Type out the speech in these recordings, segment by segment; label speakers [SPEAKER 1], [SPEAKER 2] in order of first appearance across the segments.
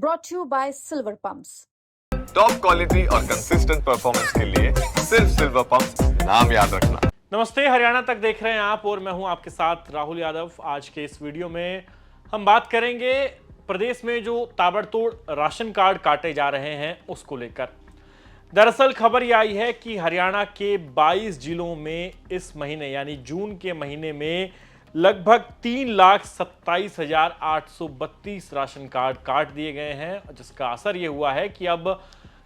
[SPEAKER 1] brought to you by Silver Pumps.
[SPEAKER 2] Top quality और consistent performance के लिए सिर्फ सिल्वर पंप्स, नाम याद रखना।
[SPEAKER 3] नमस्ते, हरियाणा तक देख रहे हैं आप और मैं हूं आपके साथ राहुल यादव। आज के इस वीडियो में हम बात करेंगे प्रदेश में जो ताबड़तोड़ राशन कार्ड काटे जा रहे हैं उसको लेकर। दरअसल खबर यह आई है कि हरियाणा के 22 जिलों में इस महीने यानी जून के महीने में लगभग 3,27,832 राशन कार्ड काट दिए गए हैं, जिसका असर यह हुआ है कि अब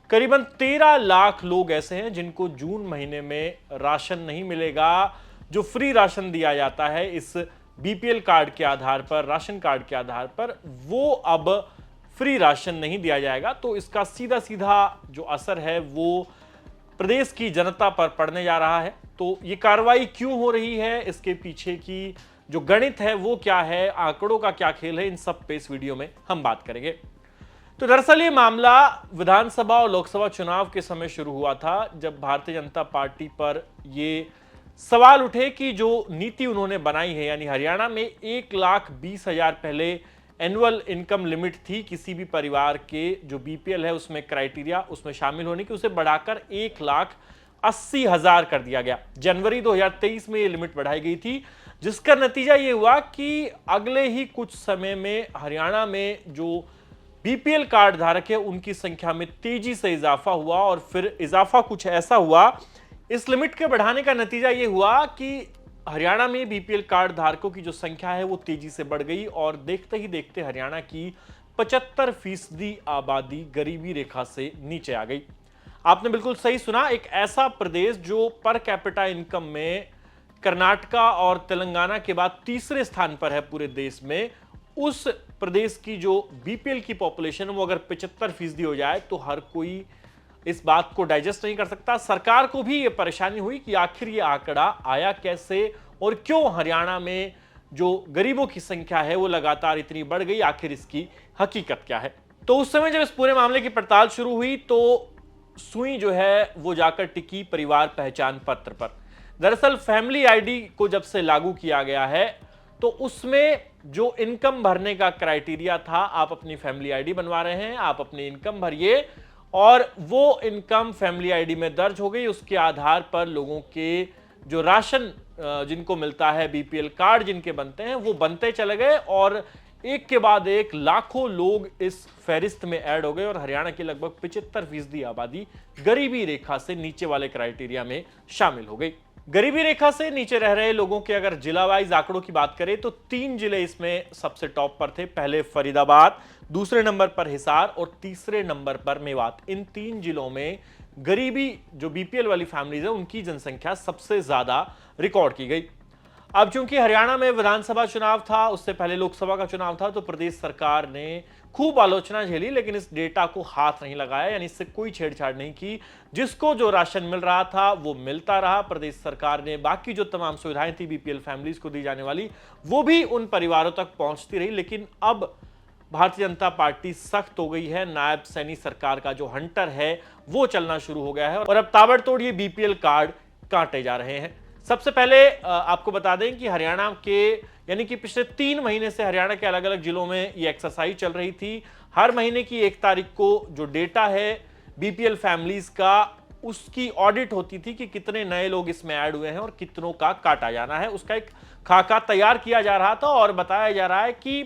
[SPEAKER 3] करीबन 13 लाख लोग ऐसे हैं जिनको जून महीने में राशन नहीं मिलेगा। जो फ्री राशन दिया जाता है इस बीपीएल कार्ड के आधार पर, राशन कार्ड के आधार पर, वो अब फ्री राशन नहीं दिया जाएगा। तो इसका सीधा सीधा जो असर है वो प्रदेश की जनता पर पड़ने जा रहा है। तो ये कार्रवाई क्यों हो रही है, इसके पीछे की जो गणित है वो क्या है, आंकड़ों का क्या खेल है, इन सब पे इस वीडियो में हम बात करेंगे। तो दरअसल ये मामला विधानसभा और लोकसभा चुनाव के समय शुरू हुआ था, जब भारतीय जनता पार्टी पर ये सवाल उठे कि जो नीति उन्होंने बनाई है, यानी हरियाणा में 1,20,000 पहले एनुअल इनकम लिमिट थी किसी भी परिवार के, जो बीपीएल है उसमें क्राइटेरिया उसमें शामिल होने की, उसे बढ़ाकर 1,80,000 कर दिया गया। जनवरी 2023 में ये लिमिट बढ़ाई गई थी, जिसका नतीजा ये हुआ कि अगले ही कुछ समय में हरियाणा में जो बीपीएल कार्ड धारक है उनकी संख्या में तेजी से इजाफा हुआ। और फिर इजाफा कुछ ऐसा हुआ, इस लिमिट के बढ़ाने का नतीजा ये हुआ कि हरियाणा में बीपीएल कार्ड धारकों की जो संख्या है वो तेजी से बढ़ गई और देखते ही देखते हरियाणा की 75% आबादी गरीबी रेखा से नीचे आ गई। आपने बिल्कुल सही सुना, एक ऐसा प्रदेश जो पर कैपिटा इनकम में कर्नाटका और तेलंगाना के बाद तीसरे स्थान पर है पूरे देश में, उस प्रदेश की जो बीपीएल की पॉपुलेशन वो अगर 75% हो जाए तो हर कोई इस बात को डाइजेस्ट नहीं कर सकता। सरकार को भी ये परेशानी हुई कि आखिर ये आंकड़ा आया कैसे और क्यों हरियाणा में जो गरीबों की संख्या है वो लगातार इतनी बढ़ गई, आखिर इसकी हकीकत क्या है। तो उस समय जब इस पूरे मामले की पड़ताल शुरू हुई तो सुई जो है वो जाकर टिकी परिवार पहचान पत्र पर। दरअसल फैमिली आईडी को जब से लागू किया गया है तो उसमें जो इनकम भरने का क्राइटेरिया था, आप अपनी फैमिली आईडी बनवा रहे हैं, आप अपनी इनकम भरिए और वो इनकम फैमिली आईडी में दर्ज हो गई। उसके आधार पर लोगों के जो राशन जिनको मिलता है, बीपीएल कार्ड जिनके बनते हैं वो बनते चले गए और एक के बाद एक लाखों लोग इस फहरिस्त में ऐड हो गए और हरियाणा की लगभग 75% आबादी गरीबी रेखा से नीचे वाले क्राइटेरिया में शामिल हो गई। गरीबी रेखा से नीचे रह रहे लोगों के अगर जिला वाइज आंकड़ों की बात करें तो 3 जिले इसमें सबसे टॉप पर थे। पहले फरीदाबाद, दूसरे नंबर पर हिसार और तीसरे नंबर पर मेवात। इन 3 जिलों में गरीबी जो बीपीएल वाली फैमिलीज है उनकी जनसंख्या सबसे ज्यादा रिकॉर्ड की गई। अब चूंकि हरियाणा में विधानसभा चुनाव था, उससे पहले लोकसभा का चुनाव था, तो प्रदेश सरकार ने खूब आलोचना झेली लेकिन इस डेटा को हाथ नहीं लगाया, यानी इससे कोई छेड़छाड़ नहीं की। जिसको जो राशन मिल रहा था वो मिलता रहा। प्रदेश सरकार ने बाकी जो तमाम सुविधाएं थी बीपीएल फैमिलीज को दी जाने वाली वो भी उन परिवारों तक पहुंचती रही। लेकिन अब भारतीय जनता पार्टी सख्त हो गई है, नायब सैनी सरकार का जो हंटर है वो चलना शुरू हो गया है और अब ताबड़तोड़ ये बीपीएल कार्ड काटे जा रहे हैं। सबसे पहले आपको बता दें कि हरियाणा के यानी कि पिछले 3 महीने से हरियाणा के अलग अलग जिलों में ये एक्सरसाइज चल रही थी। हर महीने की 1 तारीख को जो डेटा है बीपीएल फैमिलीज का उसकी ऑडिट होती थी कि कितने नए लोग इसमें ऐड हुए हैं और कितनों का काटा जाना है। उसका एक खाका तैयार किया जा रहा था और बताया जा रहा है कि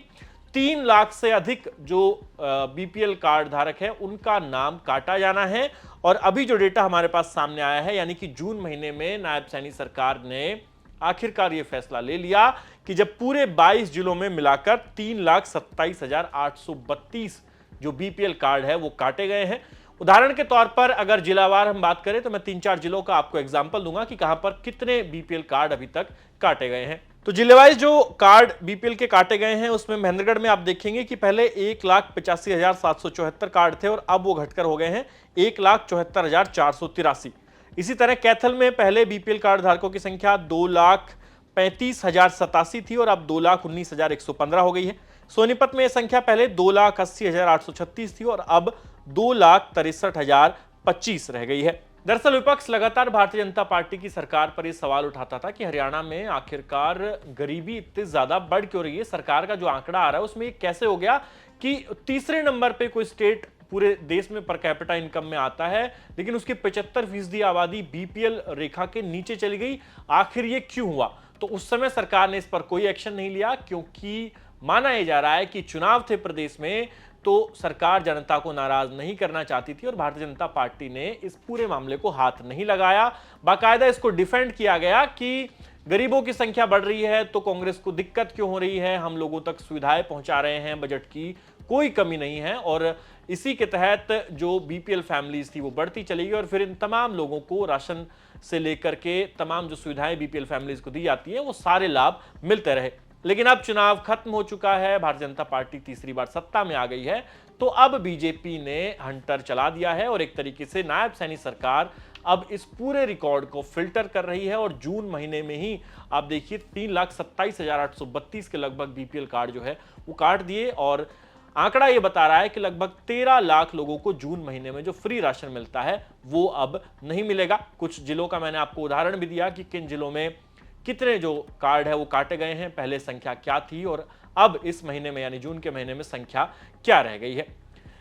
[SPEAKER 3] 3 लाख से अधिक जो बीपीएल कार्ड धारक है उनका नाम काटा जाना है। और अभी जो डेटा हमारे पास सामने आया है, यानी कि जून महीने में नायब सैनी सरकार ने आखिरकार यह फैसला ले लिया कि जब पूरे 22 जिलों में मिलाकर 3,27,832 जो बीपीएल कार्ड है वो काटे गए हैं। उदाहरण के तौर पर अगर जिलावार हम बात करें तो मैं 3-4 जिलों का आपको एग्जांपल दूंगा कि कहां पर कितने बीपीएल कार्ड अभी तक काटे गए हैं। तो जिलेवाइज जो कार्ड बीपीएल के काटे गए हैं उसमें महेंद्रगढ़ में आप देखेंगे कि पहले 1,85,774 कार्ड थे और अब वो घटकर हो गए हैं 1,74,483। इसी तरह कैथल में पहले बीपीएल कार्ड धारकों की संख्या 2,35,087 थी और अब 2,19,115 हो गई है। सोनीपत में यह संख्या पहले 2,80,836 थी और अब 2,63,025 रह गई है। दरअसल विपक्ष लगातार भारतीय जनता पार्टी की सरकार पर यह सवाल उठाता था कि हरियाणा में आखिरकार गरीबी इतनी ज्यादा बढ़ क्यों रही है। सरकार का जो आंकड़ा आ रहा है उसमें कैसे हो गया कि तीसरे नंबर पे कोई स्टेट पूरे देश में पर कैपिटा इनकम में आता है, लेकिन उसकी 75% आबादी बीपीएल रेखा के नीचे चली गई। आखिर ये क्यों हुआ? तो उस समय सरकार ने इस पर कोई एक्शन नहीं लिया, क्योंकि माना यह जा रहा है कि चुनाव थे प्रदेश में, तो सरकार जनता को नाराज नहीं करना चाहती थी और भारतीय जनता पार्टी ने इस पूरे मामले को हाथ नहीं लगाया। बाकायदा इसको डिफेंड किया गया कि गरीबों की संख्या बढ़ रही है तो कांग्रेस को दिक्कत क्यों हो रही है, हम लोगों तक सुविधाएं पहुंचा रहे हैं, बजट की कोई कमी नहीं है। और इसी के तहत जो बीपीएल फैमिलीज थी वो बढ़ती चली गई और फिर इन तमाम लोगों को राशन से लेकर के तमाम जो सुविधाएं बीपीएल फैमिलीज को दी जाती है वो सारे लाभ मिलते रहे। लेकिन अब चुनाव खत्म हो चुका है, भारतीय जनता पार्टी तीसरी बार सत्ता में आ गई है, तो अब बीजेपी ने हंटर चला दिया है और एक तरीके से नायब सैनी सरकार अब इस पूरे रिकॉर्ड को फिल्टर कर रही है। और जून महीने में ही आप देखिए 3,27,832 के लगभग बीपीएल कार्ड जो है वो काट दिए और आंकड़ा ये बता रहा है कि लगभग 13 लाख लोगों को जून महीने में जो फ्री राशन मिलता है वो अब नहीं मिलेगा। कुछ जिलों का मैंने आपको उदाहरण भी दिया कि किन जिलों में कितने जो कार्ड है वो काटे गए हैं, पहले संख्या क्या थी और अब इस महीने में यानी जून के महीने में संख्या क्या रह गई है।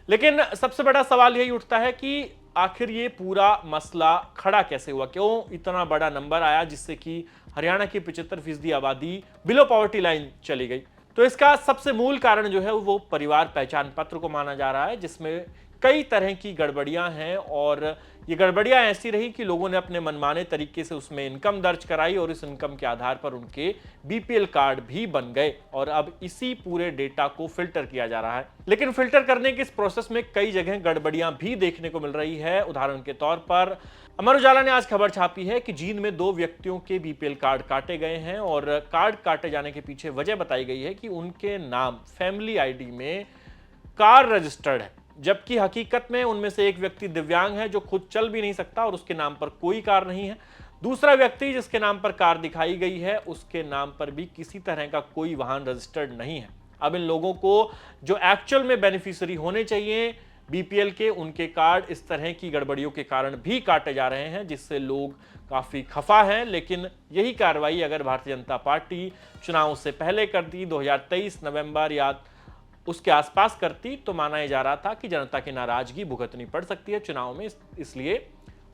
[SPEAKER 3] लेकिन सबसे बड़ा सवाल यही उठता है कि आखिर ये पूरा मसला खड़ा कैसे हुआ, क्यों इतना बड़ा नंबर आया जिससे कि हरियाणा की 75% आबादी बिलो पॉवर्टी लाइन चली गई। तो इसका सबसे मूल कारण जो है वो परिवार पहचान पत्र को माना जा रहा है, जिसमें कई तरह की गड़बड़ियां हैं और ये गड़बड़ियां ऐसी रही कि लोगों ने अपने मनमाने तरीके से उसमें इनकम दर्ज कराई और इस इनकम के आधार पर उनके बीपीएल कार्ड भी बन गए और अब इसी पूरे डेटा को फिल्टर किया जा रहा है। लेकिन फिल्टर करने के इस प्रोसेस में कई जगह गड़बड़ियां भी देखने को मिल रही है। उदाहरण के तौर पर अमर उजाला ने आज खबर छापी है कि जींद में 2 व्यक्तियों के बीपीएल कार्ड काटे गए हैं और कार्ड काटे जाने के पीछे वजह बताई गई है कि उनके नाम फैमिली आईडी में कार रजिस्टर्ड है, जबकि हकीकत में उनमें से एक व्यक्ति दिव्यांग है जो खुद चल भी नहीं सकता और उसके नाम पर कोई कार नहीं है। दूसरा व्यक्ति जिसके नाम पर कार दिखाई गई है उसके नाम पर भी किसी तरह का कोई वाहन रजिस्टर्ड नहीं है। अब इन लोगों को जो एक्चुअल में बेनिफिशियरी होने चाहिए बीपीएल के, उनके कार्ड इस तरह की गड़बड़ियों के कारण भी काटे जा रहे हैं, जिससे लोग काफी खफा हैं। लेकिन यही कार्रवाई अगर भारतीय जनता पार्टी चुनाव से पहले करती, 2023 नवंबर या उसके आसपास करती, तो माना जा रहा था कि जनता की नाराजगी भुगतनी पड़ सकती है चुनाव में, इसलिए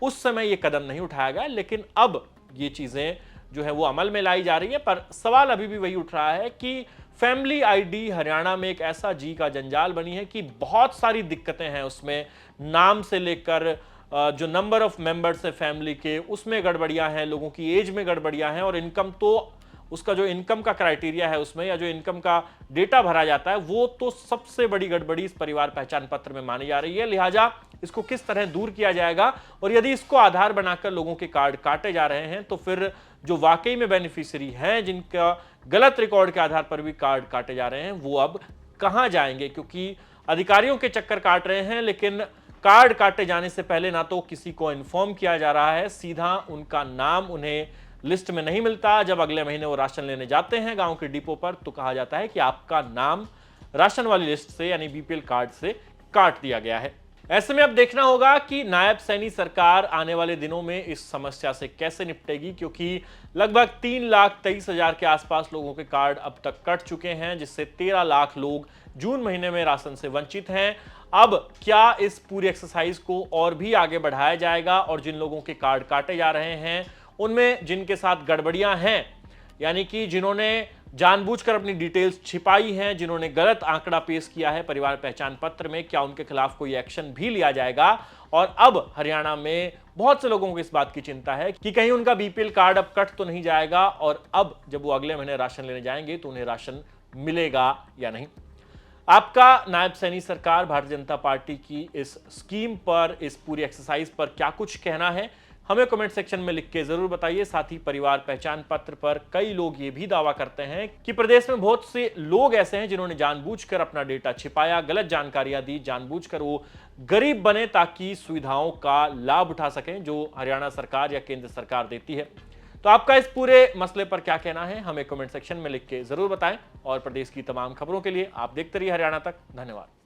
[SPEAKER 3] उस समय ये कदम नहीं उठाया गया। लेकिन अब ये चीजें जो है वो अमल में लाई जा रही है। पर सवाल अभी भी वही उठ रहा है कि फैमिली आईडी हरियाणा में एक ऐसा जी का जंजाल बनी है कि बहुत सारी दिक्कतें हैं उसमें, नाम से लेकर जो नंबर ऑफ मेंबर्स है फैमिली के उसमें गड़बड़ियां हैं, लोगों की एज में गड़बड़ियां हैं और इनकम तो उसका जो इनकम का क्राइटेरिया है उसमें या जो इनकम का डेटा भरा जाता है वो तो सबसे बड़ी गड़बड़ी इस परिवार पहचान पत्र में मानी जा रही है। लिहाजा इसको किस तरह दूर किया जाएगा और यदि इसको आधार बनाकर लोगों के कार्ड काटे जा रहे हैं तो फिर जो वाकई में बेनिफिशियरी हैं जिनका गलत रिकॉर्ड के आधार पर भी कार्ड काटे जा रहे हैं वो अब कहां जाएंगे, क्योंकि अधिकारियों के चक्कर काट रहे हैं लेकिन कार्ड काटे जाने से पहले ना तो किसी को इन्फॉर्म किया जा रहा है, सीधा उनका नाम उन्हें लिस्ट में नहीं मिलता। जब अगले महीने वो राशन लेने जाते हैं गांव के डिपो पर तो कहा जाता है कि आपका नाम राशन वाली लिस्ट से यानी बीपीएल कार्ड से काट दिया गया है। ऐसे में अब देखना होगा कि नायब सैनी सरकार आने वाले दिनों में इस समस्या से कैसे निपटेगी, क्योंकि लगभग 3,23,000 के आसपास लोगों के कार्ड अब तक कट चुके हैं, जिससे 13 लाख लोग जून महीने में राशन से वंचित हैं। अब क्या इस पूरी एक्सरसाइज को और भी आगे बढ़ाया जाएगा और जिन लोगों के कार्ड काटे जा रहे हैं उनमें जिनके साथ गड़बड़ियां हैं, यानी कि जिन्होंने जानबूझकर अपनी डिटेल्स छिपाई हैं, जिन्होंने गलत आंकड़ा पेश किया है परिवार पहचान पत्र में, क्या उनके खिलाफ कोई एक्शन भी लिया जाएगा। और अब हरियाणा में बहुत से लोगों को इस बात की चिंता है कि कहीं उनका बीपीएल कार्ड अब कट तो नहीं जाएगा और अब जब वो अगले महीने राशन लेने जाएंगे तो उन्हें राशन मिलेगा या नहीं। आपका नायब सैनी सरकार भारतीय जनता पार्टी की इस स्कीम पर, इस पूरी एक्सरसाइज पर क्या कुछ कहना है, हमें कमेंट सेक्शन में लिख के जरूर बताइए। साथ ही परिवार पहचान पत्र पर कई लोग ये भी दावा करते हैं कि प्रदेश में बहुत से लोग ऐसे हैं जिन्होंने जानबूझकर अपना डेटा छिपाया, गलत जानकारियां दी, जानबूझकर वो गरीब बने ताकि सुविधाओं का लाभ उठा सकें जो हरियाणा सरकार या केंद्र सरकार देती है। तो आपका इस पूरे मसले पर क्या कहना है हमें कमेंट सेक्शन में लिख के जरूर बताएं और प्रदेश की तमाम खबरों के लिए आप देखते रहिए हरियाणा तक। धन्यवाद।